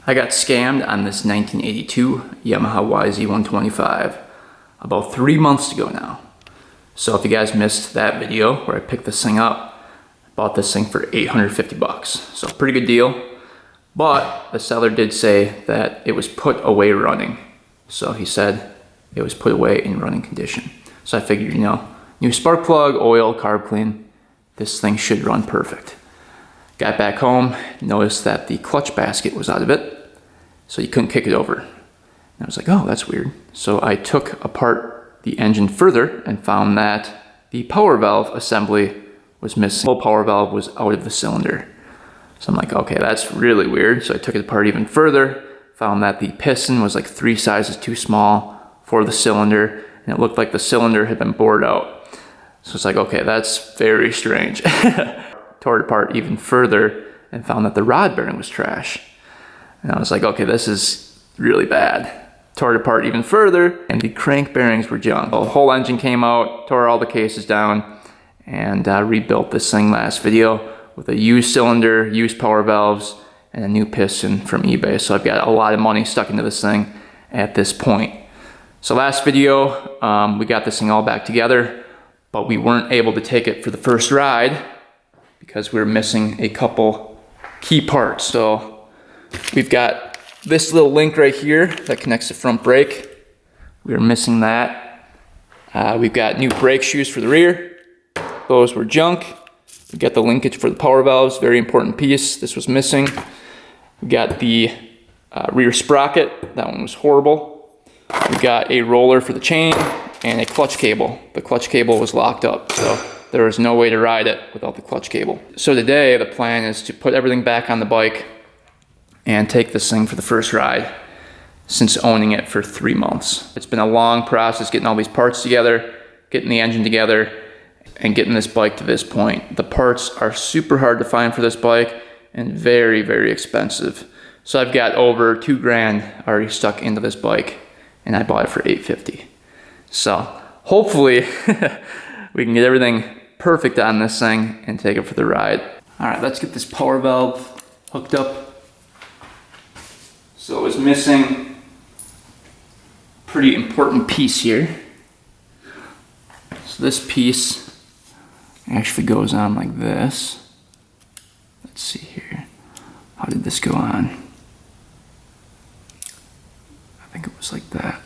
I got scammed on this 1982 Yamaha YZ125 about 3 months ago now. So if you guys missed that video where I picked this thing up, I bought this thing for 850 bucks. So pretty good deal. But the seller did say that it was put away running. So he said it was put away in running condition. So I figured, you know, new spark plug, oil, carb clean, this thing should run perfect. Got back home, noticed that the clutch basket was out of it, so you couldn't kick it over. And I was like, oh, that's weird. So I took apart the engine further and found that the power valve assembly was missing. The whole power valve was out of the cylinder. So I'm like, okay, that's really weird. So I took it apart even further, found that the piston was like 3 sizes too small for the cylinder, and it looked like the cylinder had been bored out. So it's like, okay, that's very strange. Tore it apart even further and found that the rod bearing was trash. And I was like, okay, this is really bad. Tore it apart even further and the crank bearings were junk. The whole engine came out, tore all the cases down, and rebuilt this thing last video with a used cylinder, used power valves, and a new piston from eBay. So I've got a lot of money stuck into this thing at this point. So last video, we got this thing all back together, but we weren't able to take it for the first ride because we were missing a couple key parts. So we've got this little link right here that connects the front brake. We were missing that. We've got new brake shoes for the rear. Those were junk. We got the linkage for the power valves, very important piece. This was missing. We got the rear sprocket. That one was horrible. We got a roller for the chain and a clutch cable. The clutch cable was locked up, so there was no way to ride it without the clutch cable. So today the plan is to put everything back on the bike and take this thing for the first ride since owning it for 3 months. It's been a long process getting all these parts together, getting the engine together, and getting this bike to this point. The parts are super hard to find for this bike and very, very expensive. So I've got over 2 grand already stuck into this bike, and I bought it for $850. So hopefully we can get everything perfect on this thing and take it for the ride. All right, let's get this power valve hooked up. So it was missing a pretty important piece here. So this piece actually goes on like this. Let's see here. How did this go on? I think it was like that.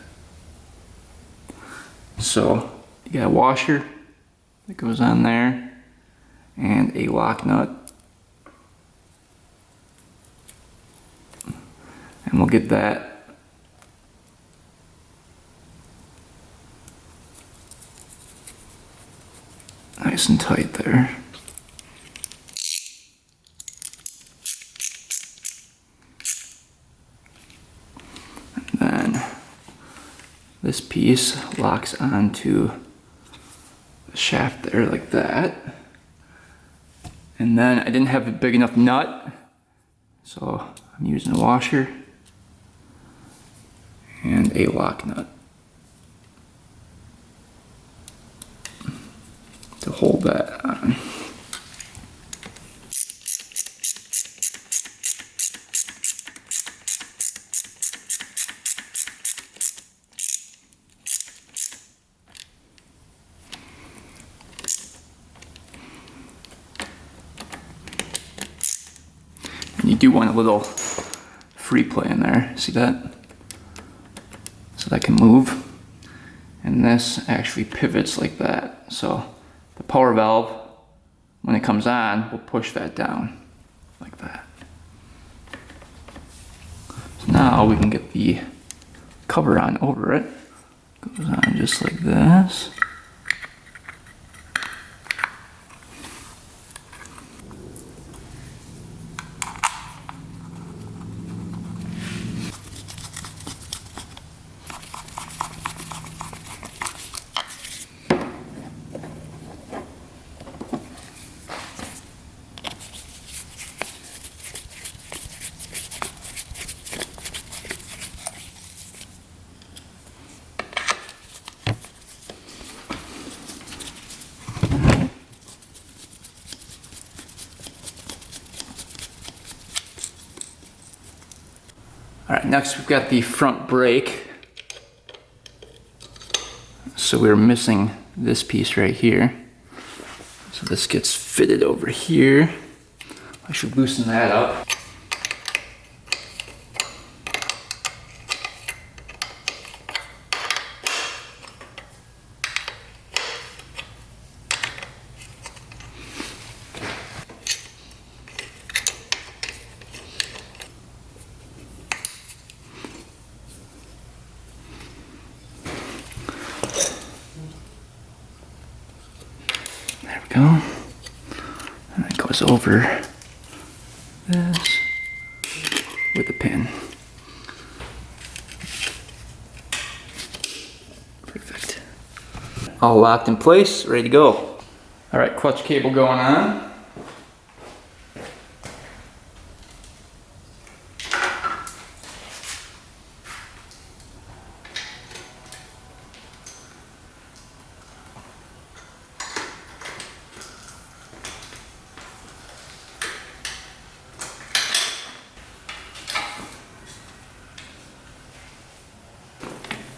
So you got a washer that goes on there and a lock nut. And we'll get that nice and tight there. And then this piece locks onto the shaft there like that. And then I didn't have a big enough nut, so I'm using a washer and a lock nut to hold that on. And you do want a little free play in there, see that? So that can move. And this actually pivots like that. So the power valve, when it comes on, will push that down like that. So now we can get the cover on over it. Goes on just like this. All right, next we've got the front brake. So we're missing this piece right here. So this gets fitted over here. I should loosen that up. There we go. And it goes over this with a pin. Perfect. All locked in place, ready to go. All right, clutch cable going on.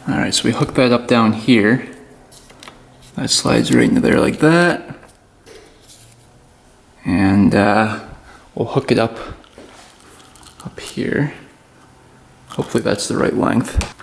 Alright, so we hook that up down here. That slides right into there like that. And we'll hook it up here. Hopefully that's the right length.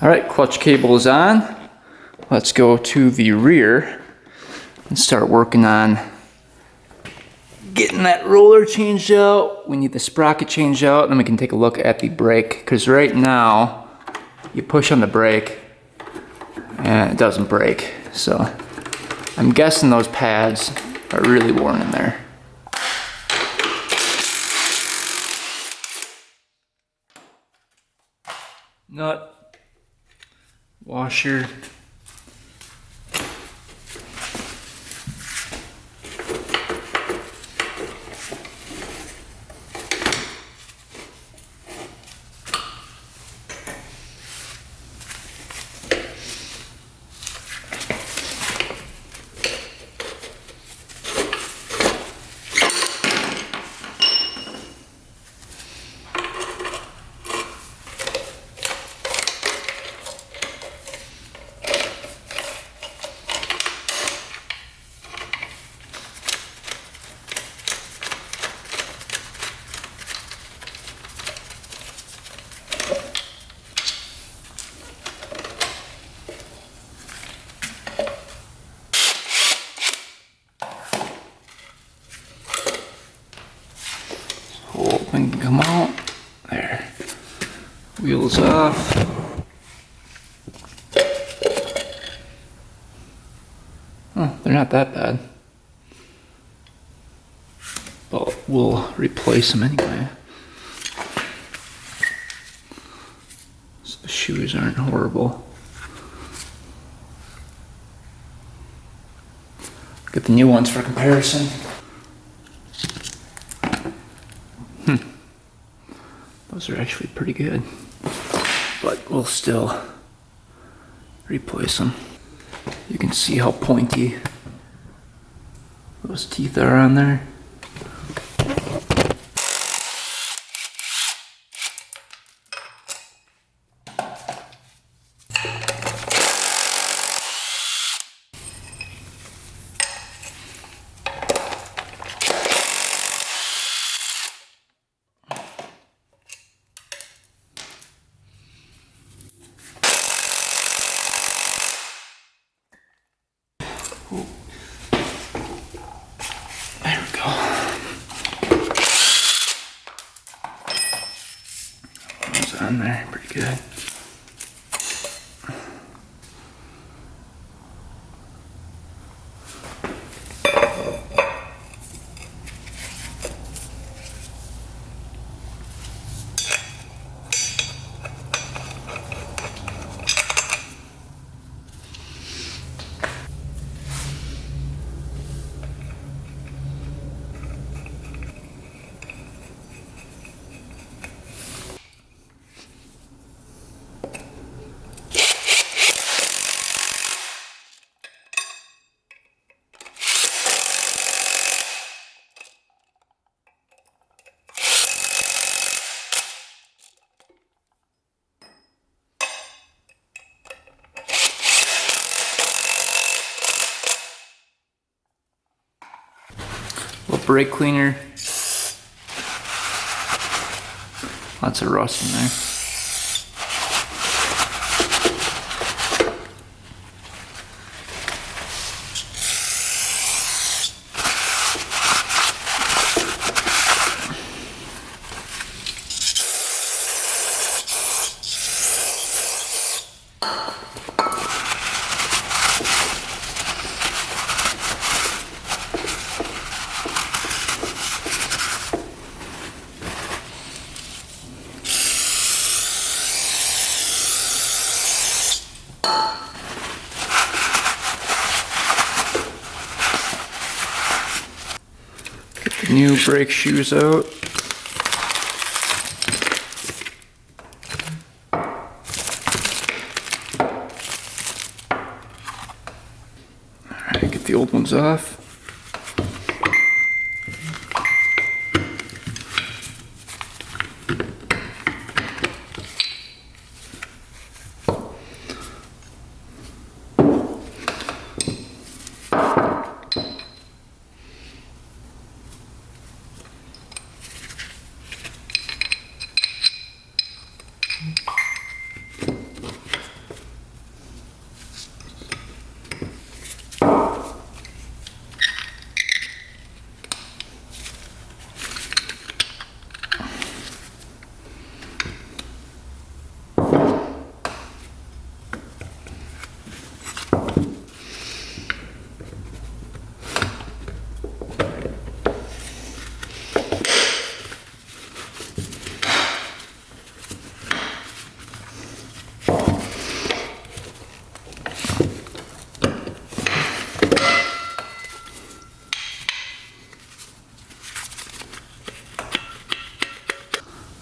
All right, clutch cable is on. Let's go to the rear and start working on getting that roller changed out. We need the sprocket changed out, and then we can take a look at the brake, because right now you push on the brake and it doesn't brake. So I'm guessing those pads are really worn in there. Nut, washer, whole thing can come out. There. Wheels off. Oh, they're not that bad. But we'll replace them anyway. So the shoes aren't horrible. Get the new ones for comparison. Those are actually pretty good, but we'll still replace them. You can see how pointy those teeth are on there. Ooh. There we go. That was on there, pretty good. Little brake cleaner. Lots of rust in there. Get the new brake shoes out. Alright, get the old ones off.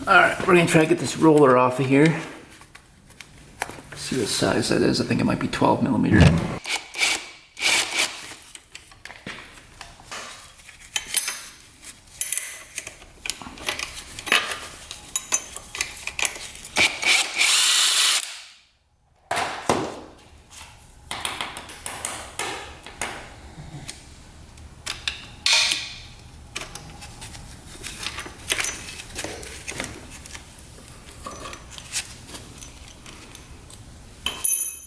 Alright, we're gonna try to get this roller off of here. See what size that is. I think it might be 12 millimeter.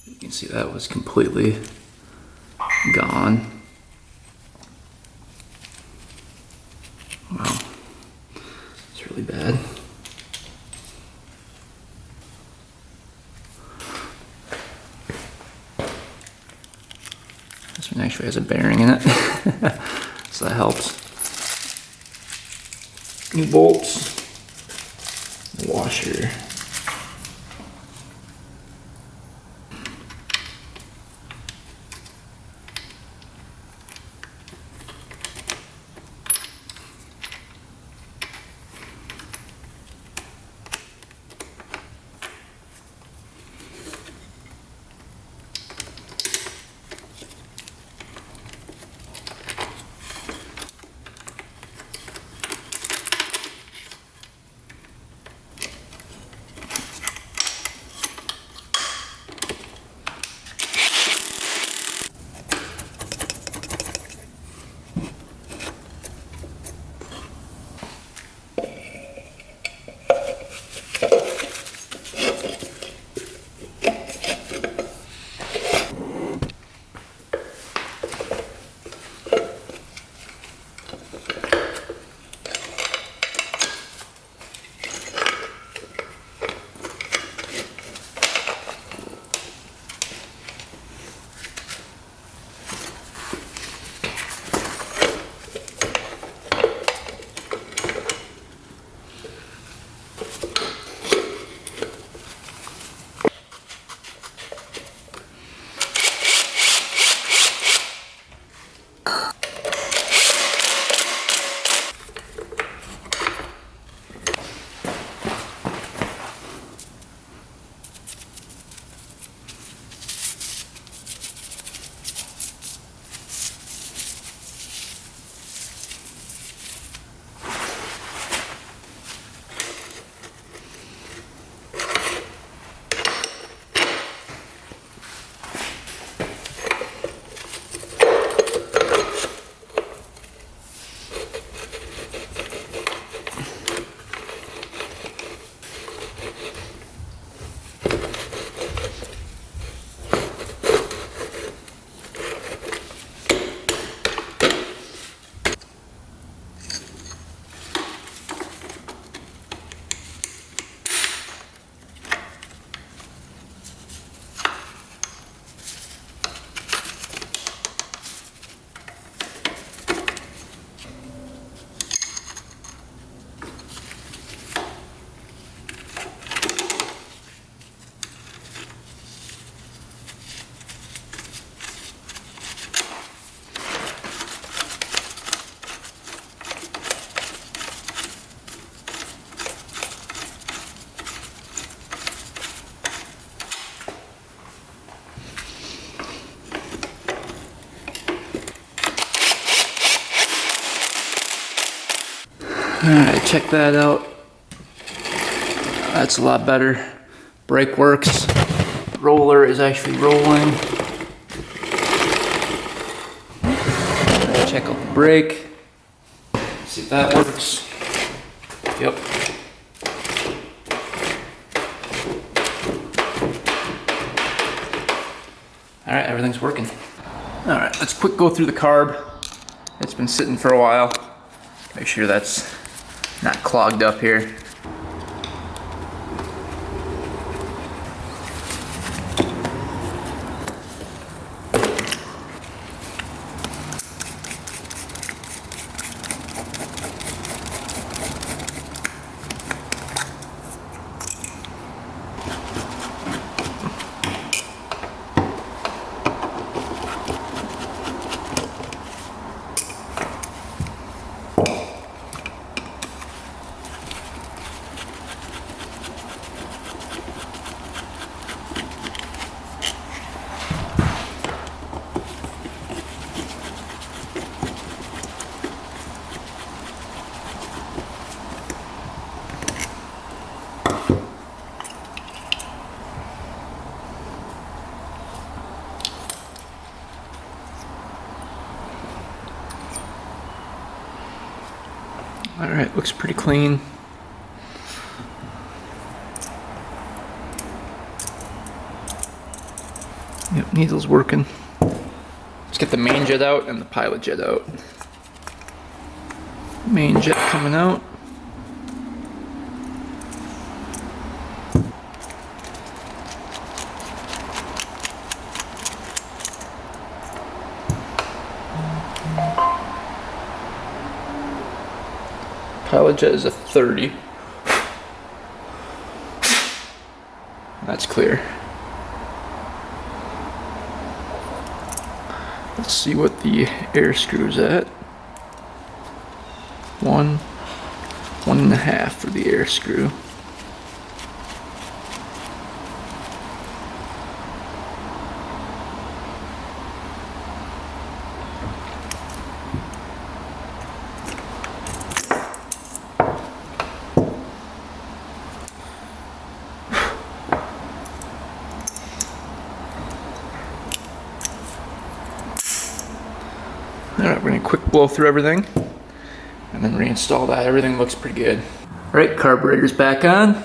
You can see that was completely gone. Wow, it's really bad. This one actually has a bearing in it, so that helps. New bolts, washer. Alright, check that out. That's a lot better. Brake works. Roller is actually rolling. Check out the brake. See if that works. Yep. Alright, everything's working. Alright, let's quick go through the carb. It's been sitting for a while. Make sure that's not clogged up here. Alright, looks pretty clean. Yep, needle's working. Let's get the main jet out and the pilot jet out. Main jet coming out. Pilot jet is a 30. That's clear. Let's see what the air screw's at. 1.5 for the air screw. Alright, we're going to quick blow through everything and then reinstall that. Everything looks pretty good. Alright, carburetor's back on.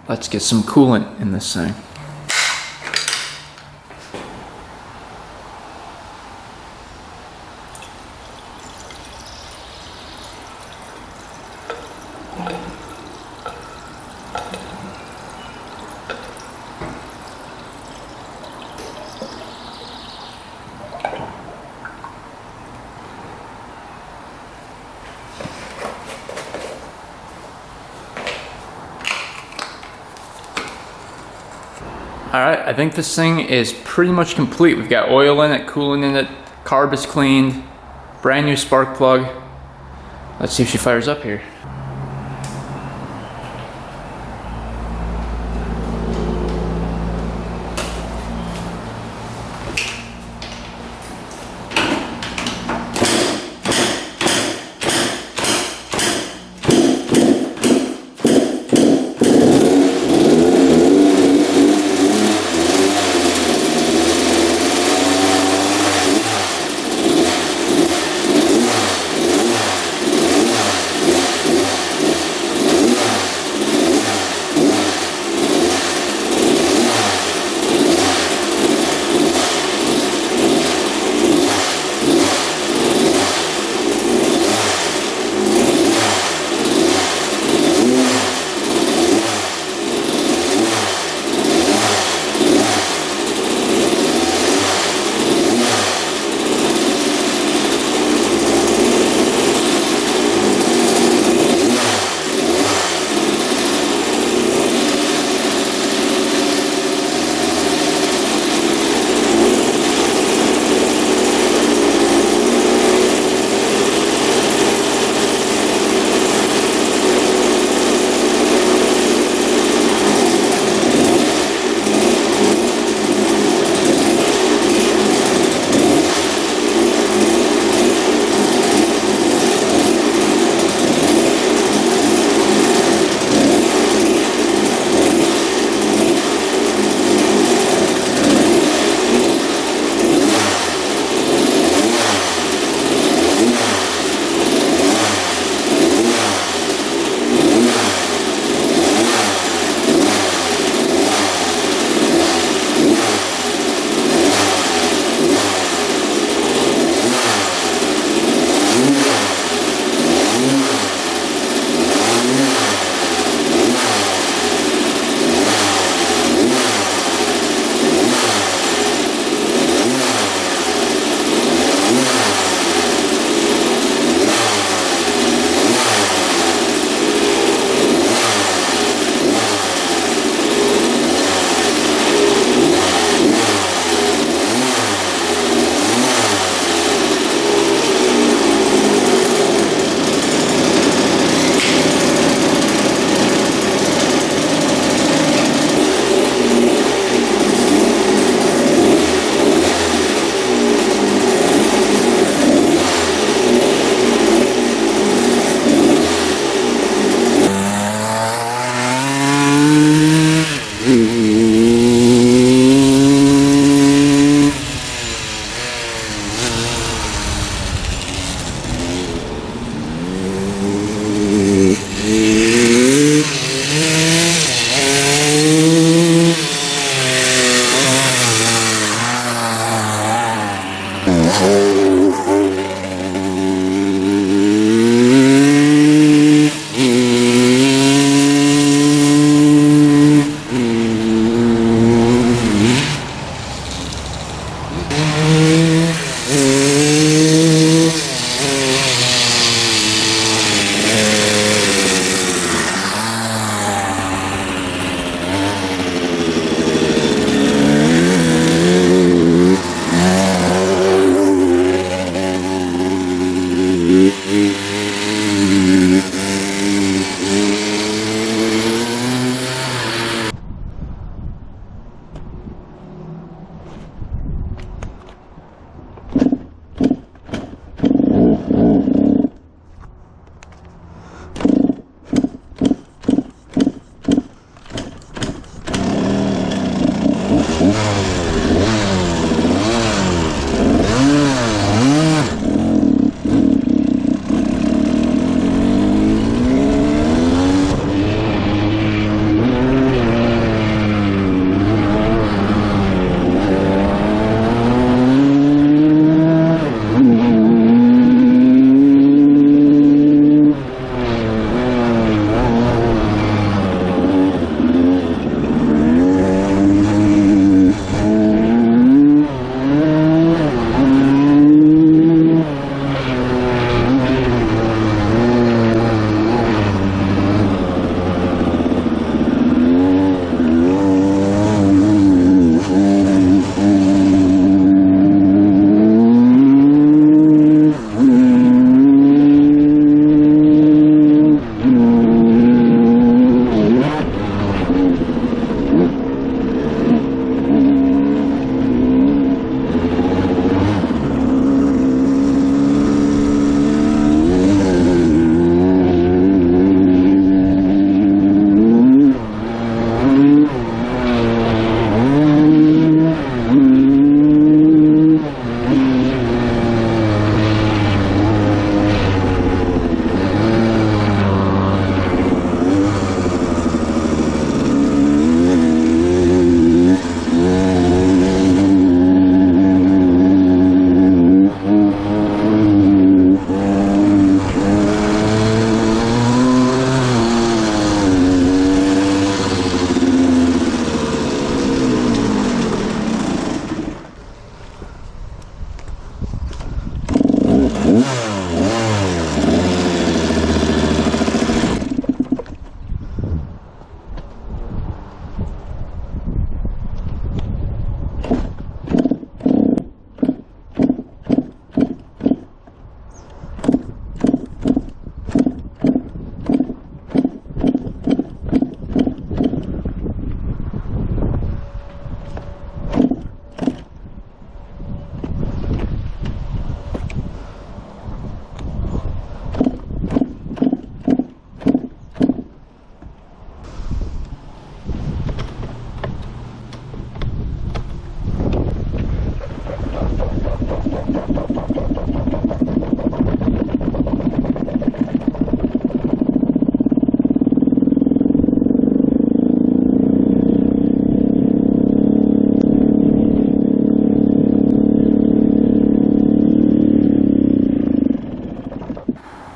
Let's get some coolant in this thing. Alright, I think this thing is pretty much complete. We've got oil in it, coolant in it, carb is cleaned, brand new spark plug. Let's see if she fires up here.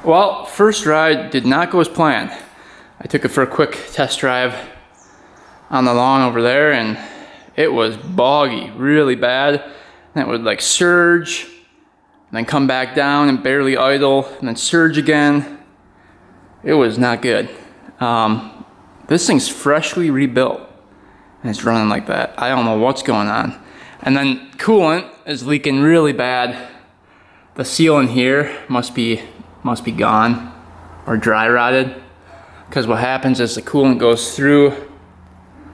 Well, first ride did not go as planned. I took it for a quick test drive on the lawn over there, and it was boggy, really bad. And it would like surge, and then come back down and barely idle, and then surge again. It was not good. This thing's freshly rebuilt, and it's running like that. I don't know what's going on. And then coolant is leaking really bad. The seal in here must be gone or dry rotted, because what happens is the coolant goes through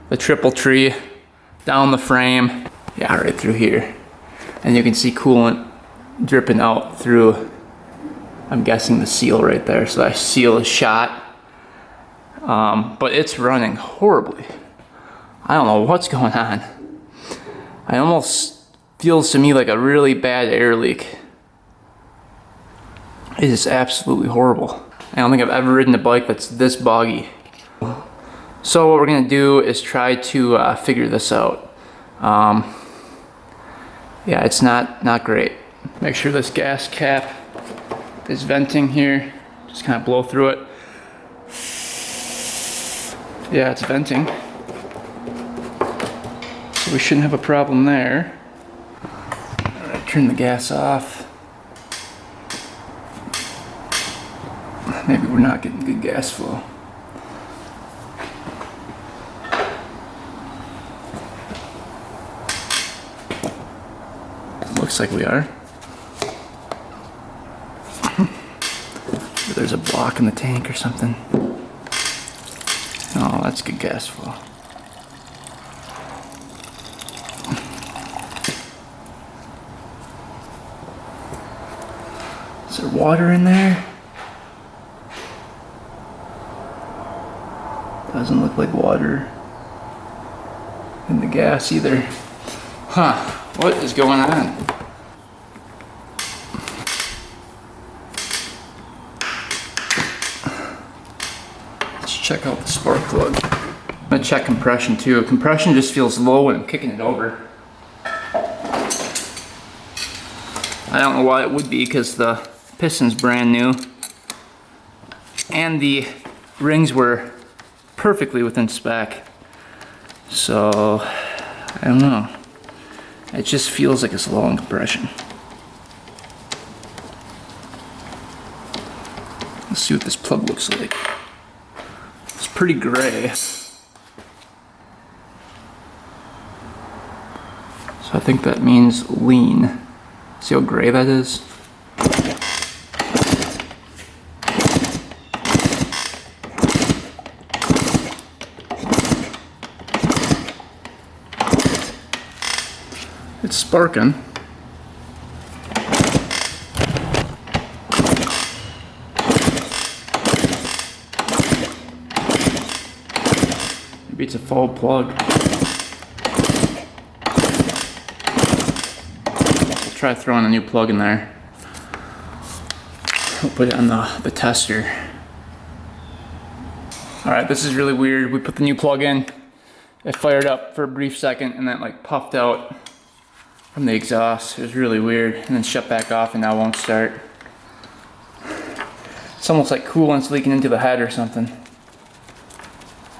the triple tree, down the frame, yeah, right through here, and you can see coolant dripping out through, I'm guessing, the seal right there. So that seal is shot, but it's running horribly. I don't know what's going on. It almost feels to me like a really bad air leak. It is absolutely horrible. I don't think I've ever ridden a bike that's this boggy. So what we're gonna do is try to figure this out. Yeah, it's not great. Make sure this gas cap is venting here. Just kind of blow through it. Yeah, it's venting. So we shouldn't have a problem there. All right, turn the gas off. Maybe we're not getting good gas flow. Looks like we are. There's a block in the tank or something. Oh, that's good gas flow. Is there water in there? Doesn't look like water in the gas either. Huh, what is going on? Let's check out the spark plug. I'm gonna check compression too. Compression just feels low when I'm kicking it over. I don't know why it would be, because the piston's brand new and the rings were perfectly within spec. So I don't know. It just feels like it's low in compression. Let's see what this plug looks like. It's pretty gray. So I think that means lean. See how gray that is? It's sparking. Maybe it's a fall plug. We'll try throwing a new plug in there. We'll put it on the tester. Alright, this is really weird. We put the new plug in. It fired up for a brief second and then like puffed out from the exhaust. It was really weird, and then shut back off and now won't start. It's almost like coolant's leaking into the head or something.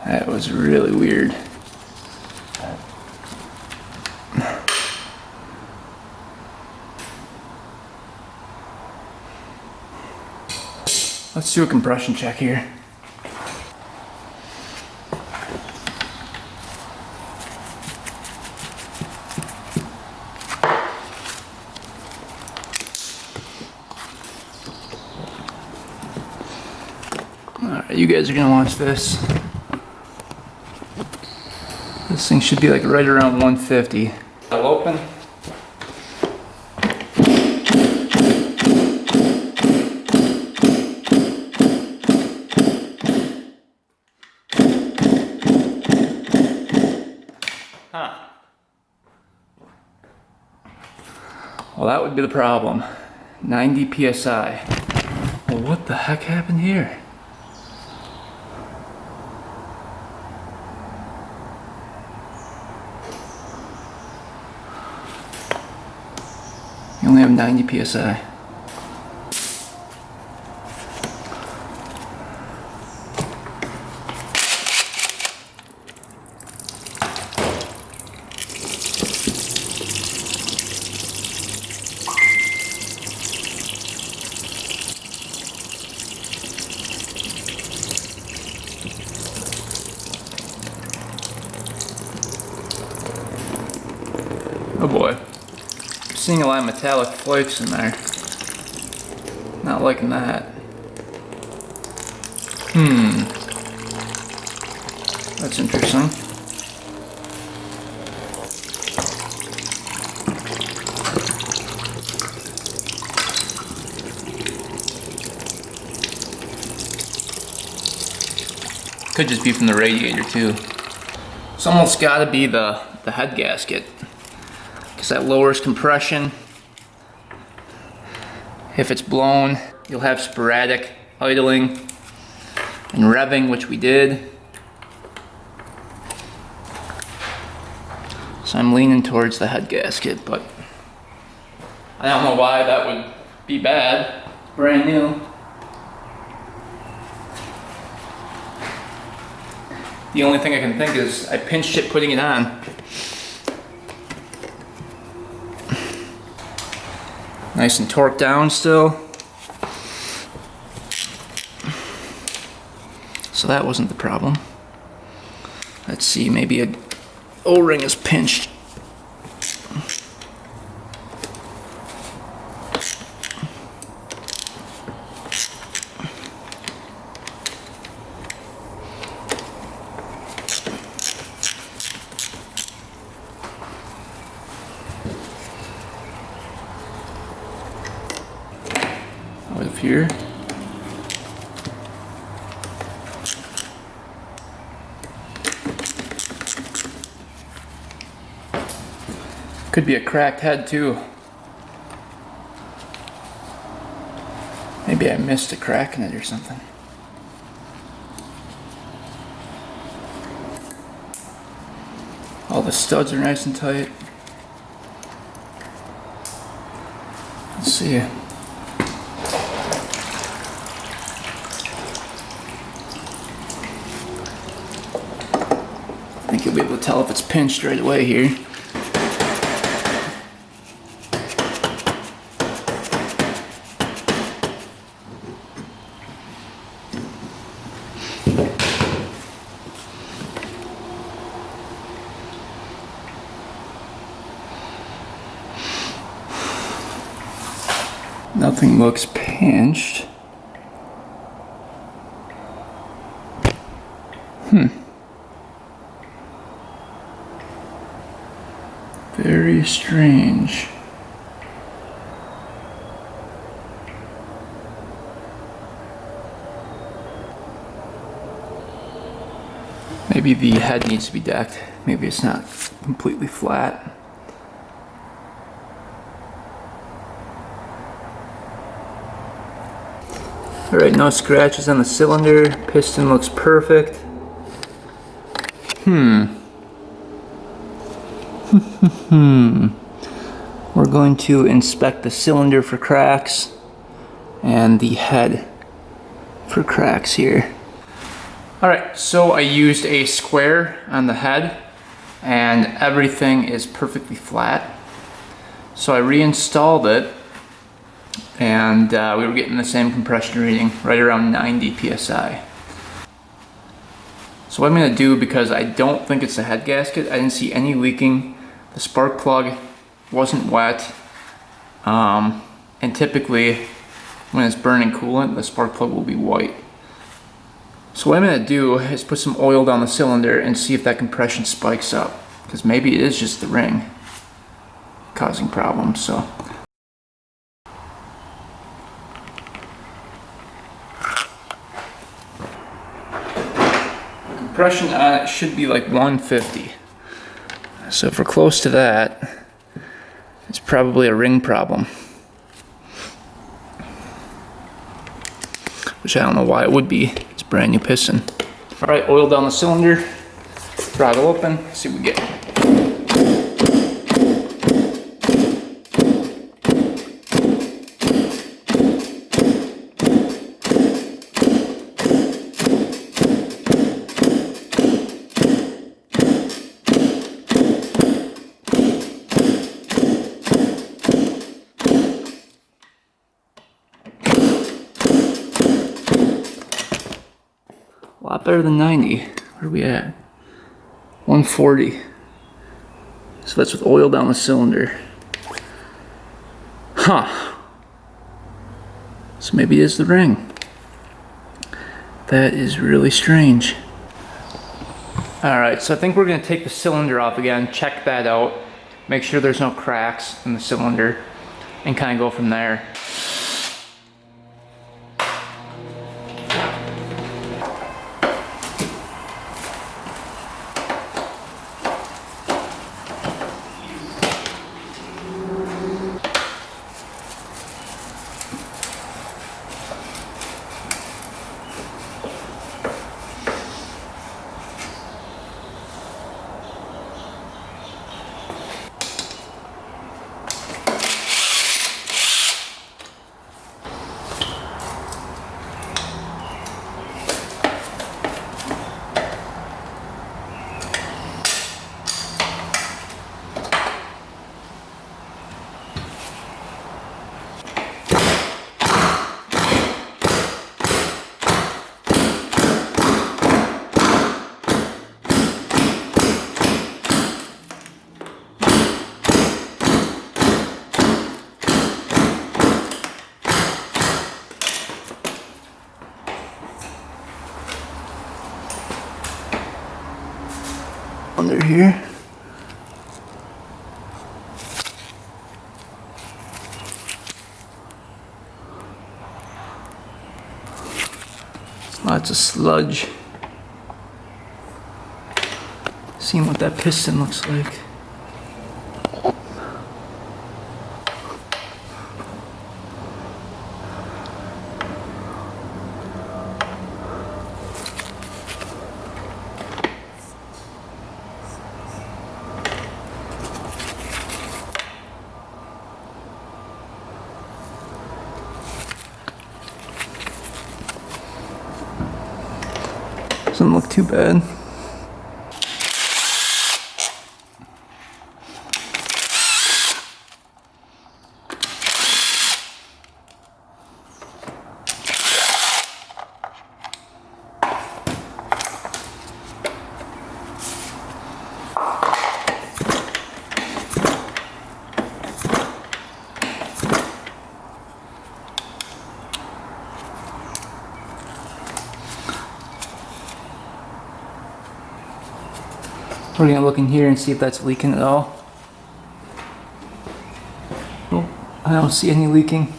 That was really weird. Let's do a compression check here. Alright, you guys are gonna watch this. This thing should be like right around 150. I'll open. Huh. Well, that would be the problem. 90 psi. Well, what the heck happened here? You only have 90 psi. Oh boy. I'm seeing a lot of metallic flakes in there. Not liking that. That's interesting. Could just be from the radiator too. It's almost gotta be the head gasket, because that lowers compression. If it's blown, you'll have sporadic idling and revving, which we did. So I'm leaning towards the head gasket, but I don't know why that would be bad. Brand new. The only thing I can think is I pinched it putting it on. Nice and torqued down still. So that wasn't the problem. Let's see, maybe a O-ring is pinched. Out of here. Could be a cracked head too. Maybe I missed a crack in it or something. All the studs are nice and tight. Let's see. I think you'll be able to tell if it's pinched right away here. Nothing looks pinched. Very strange. Maybe the head needs to be decked. Maybe it's not completely flat. Alright, no scratches on the cylinder. Piston looks perfect. We're going to inspect the cylinder for cracks and the head for cracks here. Alright, so I used a square on the head and everything is perfectly flat. So I reinstalled it and we were getting the same compression reading, right around 90 psi. So what I'm gonna do, because I don't think it's the head gasket, I didn't see any leaking, the spark plug wasn't wet, and typically when it's burning coolant, the spark plug will be white. So what I'm gonna do is put some oil down the cylinder and see if that compression spikes up, because maybe it is just the ring causing problems. So compression on it should be like 150. So if we're close to that, it's probably a ring problem. Which I don't know why it would be. It's a brand new piston. All right, oil down the cylinder, throttle open, see what we get. A lot better than 90. Where are we at? 140. So that's with oil down the cylinder. Huh. So maybe it is the ring. That is really strange. Alright, so I think we're going to take the cylinder off again, check that out, make sure there's no cracks in the cylinder, and kind of go from there. Under here. Lots of sludge. Seeing what that piston looks like. Doesn't look too bad. We're gonna look in here and see if that's leaking at all. Oh, I don't see any leaking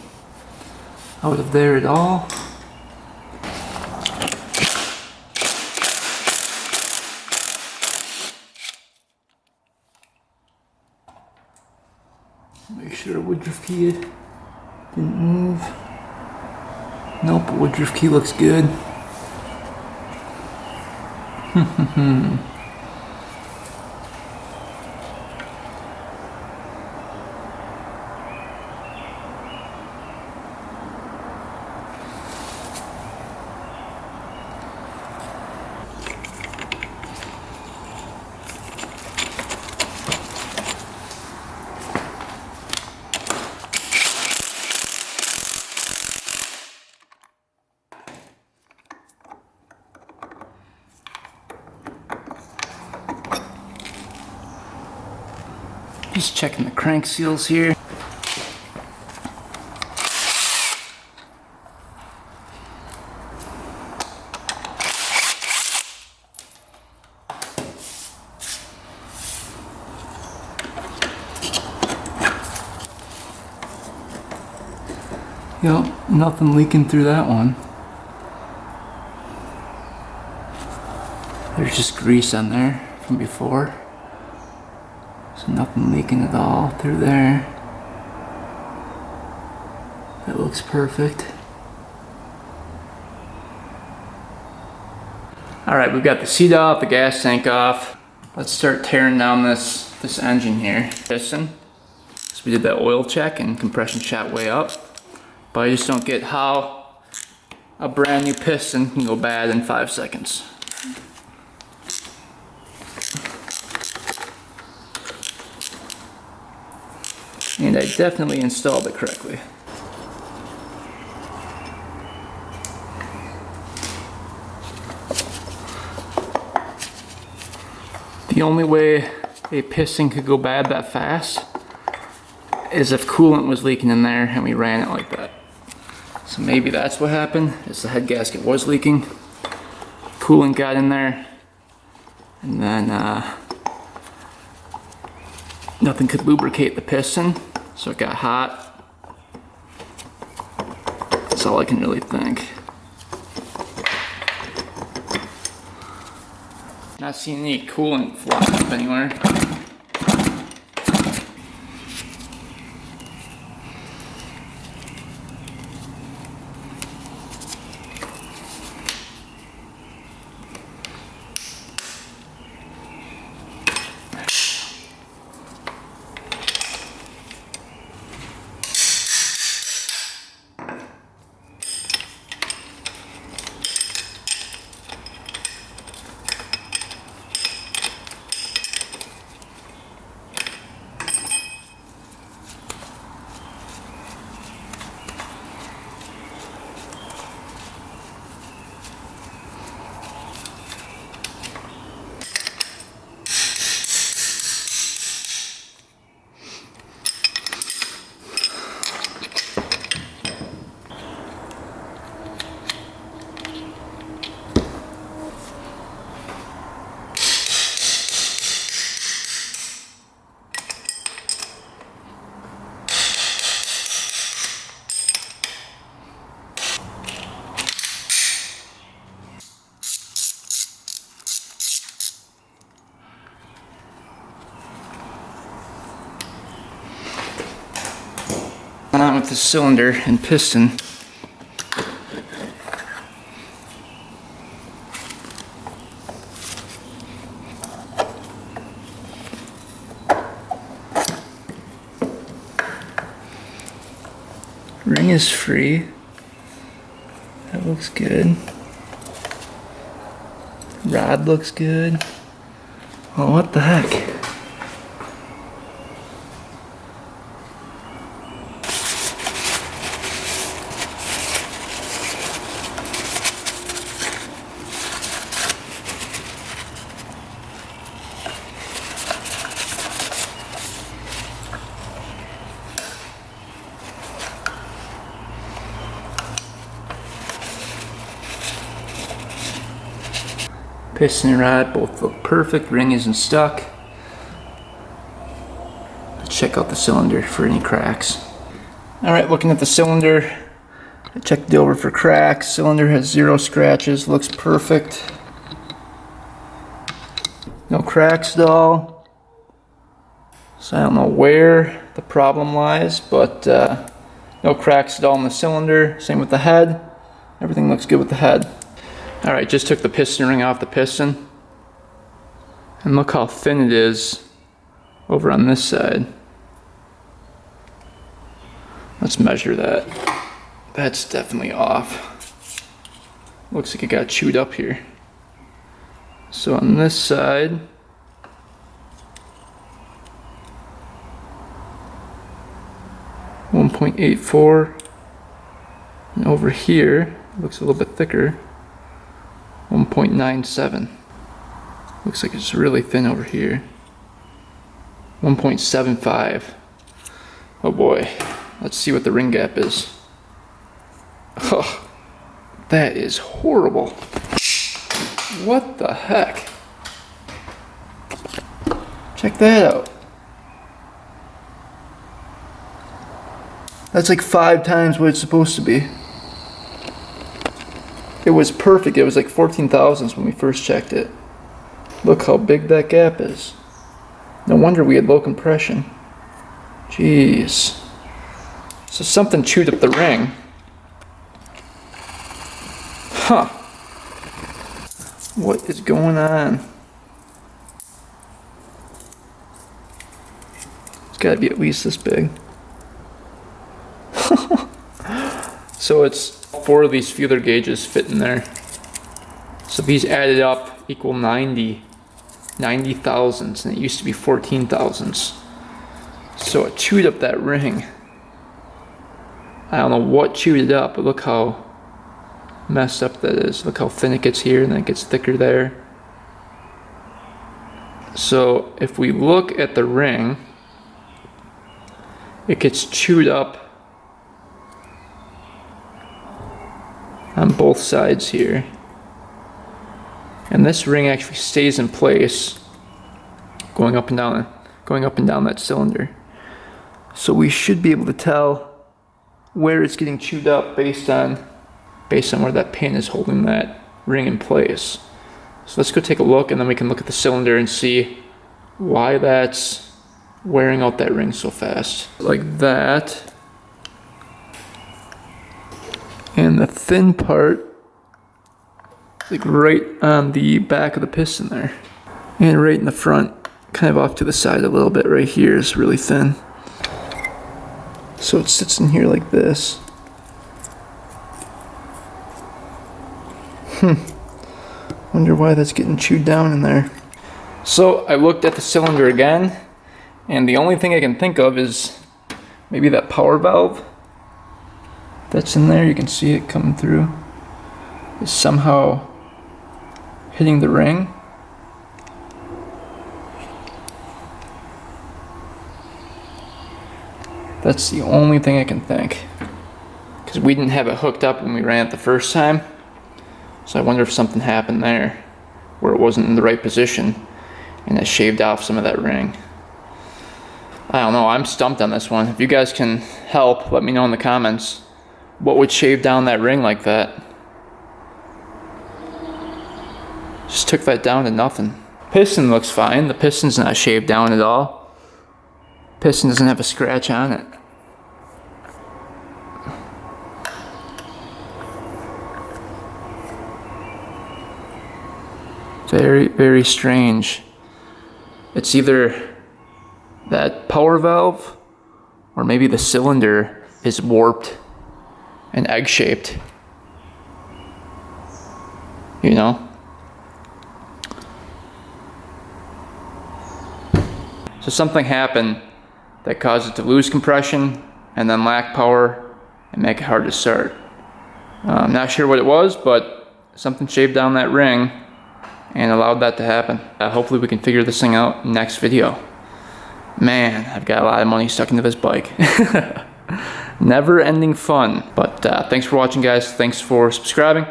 out of there at all. Make sure Woodruff key didn't move. Nope, Woodruff key looks good. Just checking the crank seals here. Yep, nothing leaking through that one. There's just grease on there from before. So nothing leaking at all through there. That looks perfect. Alright, we've got the seat off, the gas tank off. Let's start tearing down this engine here. Piston. So we did that oil check and compression shot way up. But I just don't get how a brand new piston can go bad in 5 seconds. And I definitely installed it correctly. The only way a piston could go bad that fast is if coolant was leaking in there and we ran it like that. So maybe that's what happened, is the head gasket was leaking, coolant got in there, and then nothing could lubricate the piston, so it got hot. That's all I can really think. Not seeing any coolant flopping up anywhere. On with the cylinder and piston. Ring is free. That looks good. Rod looks good. Oh, what the heck? Piston and rod both look perfect, ring isn't stuck. Let's check out the cylinder for any cracks. Alright, looking at the cylinder, I checked it over for cracks. Cylinder has 0 scratches, looks perfect. No cracks at all. So I don't know where the problem lies, but no cracks at all in the cylinder. Same with the head. Everything looks good with the head. Alright, just took the piston ring off the piston. And look how thin it is over on this side. Let's measure that. That's definitely off. Looks like it got chewed up here. So on this side, .84, and over here, it looks a little bit thicker. 1.97. Looks like it's really thin over here. 1.75. Oh boy. Let's see what the ring gap is. Oh, that is horrible. What the heck? Check that out. That's like 5 times what it's supposed to be. It was perfect. It was like 14 thousandths when we first checked it. Look how big that gap is. No wonder we had low compression. Jeez. So something chewed up the ring. Huh. What is going on? It's gotta be at least this big. So it's 4 of these feeler gauges fit in there. So these added up equal 90 thousandths, and it used to be 14 thousandths. So it chewed up that ring. I don't know what chewed it up, but look how messed up that is. Look how thin it gets here, and then it gets thicker there. So if we look at the ring, it gets chewed up on both sides here. And this ring actually stays in place going up and down that cylinder. So we should be able to tell where it's getting chewed up based on where that pin is holding that ring in place. So let's go take a look, and then we can look at the cylinder and see why that's wearing out that ring so fast. Like that. And the thin part, like right on the back of the piston there. And right in the front, kind of off to the side a little bit right here is really thin. So it sits in here like this. Wonder why that's getting chewed down in there. So I looked at the cylinder again, and the only thing I can think of is maybe that power valve that's in there. You can see it coming through. Is somehow hitting the ring. That's the only thing I can think. Because we didn't have it hooked up when we ran it the first time. So I wonder if something happened there where it wasn't in the right position and it shaved off some of that ring. I don't know, I'm stumped on this one. If you guys can help, let me know in the comments. What would shave down that ring like that? Just took that down to nothing. Piston looks fine. The piston's not shaved down at all. Piston doesn't have a scratch on it. Very, very strange. It's either that power valve or maybe the cylinder is warped and egg-shaped. You know? So something happened that caused it to lose compression and then lack power and make it hard to start. I'm not sure what it was, but something shaved down that ring and allowed that to happen. Hopefully we can figure this thing out in the next video. Man, I've got a lot of money stuck into this bike. Never ending fun. But thanks for watching, guys. Thanks for subscribing.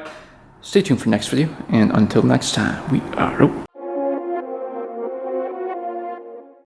Stay tuned for next video, and until next time, we are out.